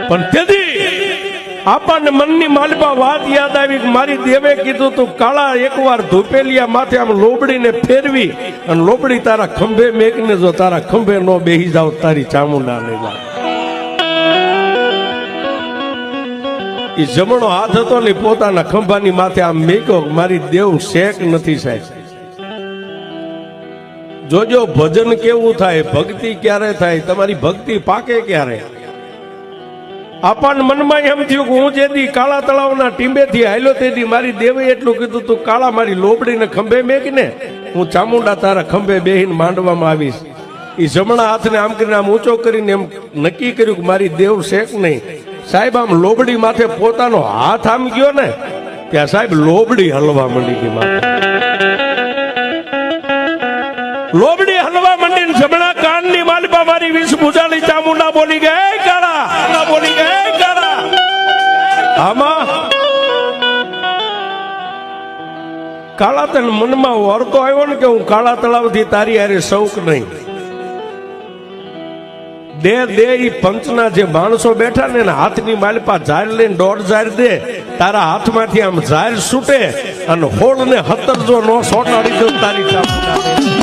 પણ તેથી આપણને મનની માલપા વાત યાદ આવી કે મારી દેવે કીધું તું કાળા એકવાર ધૂપેલિયા માથે આમ લોબડીને ફેરવી અને લોબડી તારા ખંભે મેકને જો તારા ખંભે નો બેહી જાવ તારી ચામુંડા નહીં લાગે. એ જમણો હાથ હતો ને પોતાના ખંભાની માથે આમ મેક્યો મારી દેવ શેક નથી સાહેબ. જોજો ભજન કેવું થાય, ભક્તિ ક્યારે થાય, તમારી ભક્તિ પાકે ક્યારે. આપણને મનમાં એમ થયું કે હું જેથી કાળા તળાવના ટીંબેથી હાલ્યો તેથી મારી દેવે એટલું કીધું તું કાળા મારી લોબડીને ખંભે મેકને હું ચામુંડા તારા ખંભે બેહીને માંડવામાં આવીશ. એ જમણા હાથને આમ કરીને આમ ઊંચો કરીને એમ નક્કી કર્યું કે મારી દેવ શેક નહીં. સાહેબ આમ લોબડી માથે પોતાનો હાથ આમ ગયો ને ત્યાં સાહેબ લોબડી હલવા માંડી ગઈ માથે. લોબડી હલવા માંડી જમણા કાનની માલપા મારી વિષ ભુજાલી ચામુંડા બોલી ગઈ કાળા બોલી ગઈ કાળા. આમાં કાળા તને મનમાં વરતો આવ્યો ને કે હું કાળા તળાવથી તારી હારે શૌક નહીં. દે ઈ પંચના જે માણસો બેઠા ને હાથની માલપા ઝાર લઈને 1.5 ઝાર દે તારા હાથમાંથી આમ ઝાર છૂટે અને હોળ ને 17 જો નો સોટાડી દો તારી ચામુંડા.